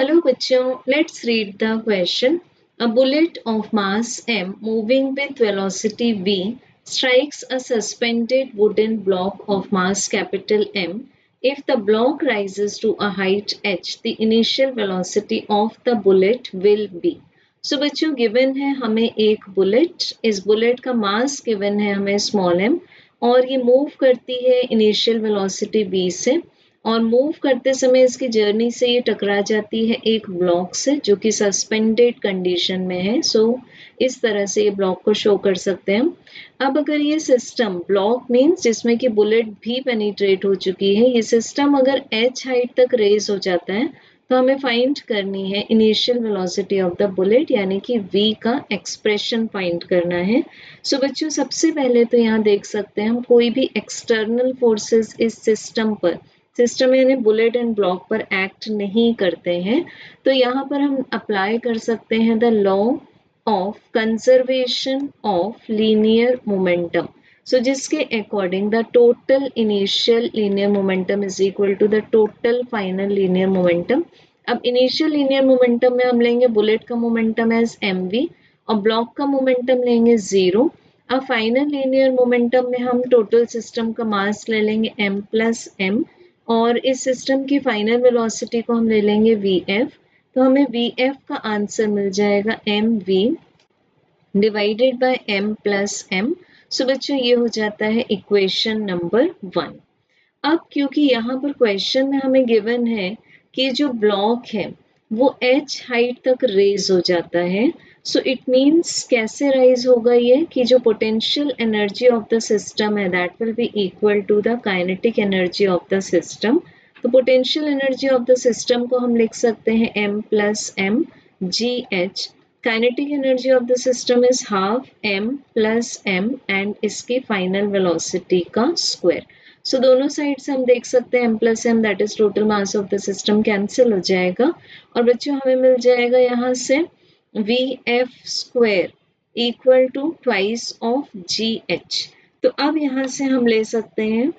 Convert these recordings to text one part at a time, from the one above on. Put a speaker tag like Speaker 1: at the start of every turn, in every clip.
Speaker 1: Hello बच्चों, let's read the question. A bullet of mass m moving with velocity v strikes a suspended wooden block of mass capital M. If the block rises to a height h, the initial velocity of the bullet will be. So बच्चों given है हमें एक bullet, इस bullet का mass given है हमें small m और ये move करती है initial velocity v से और मूव करते समय इसकी जर्नी से ये टकरा जाती है एक ब्लॉक से जो कि सस्पेंडेड कंडीशन में है। इस तरह से ये ब्लॉक को शो कर सकते हैं। अब अगर ये सिस्टम ब्लॉक मीन्स जिसमें कि बुलेट भी पेनिट्रेट हो चुकी है, ये सिस्टम अगर h हाइट तक रेज हो जाता है तो हमें फाइंड करनी है initial velocity of the bullet यानी कि v का एक्सप्रेशन फाइंड करना है। बच्चों सबसे पहले तो यहाँ देख सकते हैं हम कोई भी एक्सटर्नल फोर्सेस इस सिस्टम यानी बुलेट एंड ब्लॉक पर एक्ट नहीं करते हैं, तो यहाँ पर हम अप्लाई कर सकते हैं the law of conservation of linear momentum. जिसके according the total initial linear momentum is equal to the total final linear momentum. अब इनिशियल लीनियर मोमेंटम में हम लेंगे बुलेट का मोमेंटम एज mv और ब्लॉक का मोमेंटम लेंगे 0। अब फाइनल लीनियर मोमेंटम में हम टोटल सिस्टम का मास ले लेंगे m प्लस m और इस सिस्टम की फाइनल वेलोसिटी को हम ले लेंगे vf। तो हमें vf का आंसर मिल जाएगा mv divided by m plus m। बच्चों ये हो जाता है इक्वेशन नंबर 1। अब क्योंकि यहाँ पर क्वेश्चन में हमें गिवन है कि जो ब्लॉक है वो h हाइट तक रेज हो जाता है, इट मीन्स कैसे राइज होगा ये कि जो potential energy of the system है that will be equal to the kinetic energy of the system. तो potential energy of the system को हम लिख सकते हैं m plus m g h. Kinetic energy of the system is half m plus m and इसकी final velocity का square. दोनों side से हम देख सकते हैं m plus m that is total mass of the system cancel हो जाएगा और बच्चों हमें मिल जाएगा यहाँ से vf square equal to twice of gh। तो अब यहाँ से हम ले सकते हैं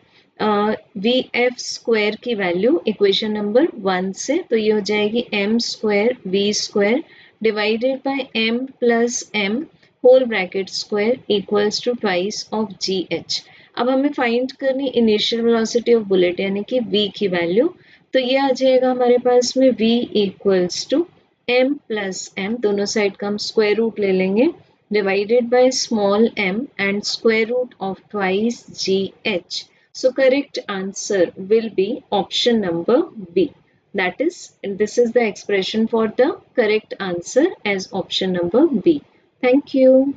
Speaker 1: vf स्क्वायर की वैल्यू इक्वेशन नंबर 1 से, तो ये हो जाएगी m square v square divided by m plus m whole bracket square equals to twice of gh। अब हमें फाइंड करनी इनिशियल वेलोसिटी ऑफ बुलेट यानी कि v की वैल्यू, तो ये आ जाएगा हमारे पास में v equals to m plus m, दोनों साइड का हम स्क्वायर रूट ले लेंगे divided by small m and square root of twice gh। correct answer will be option number B. That is, this is the expression for the correct answer as option number B. Thank you.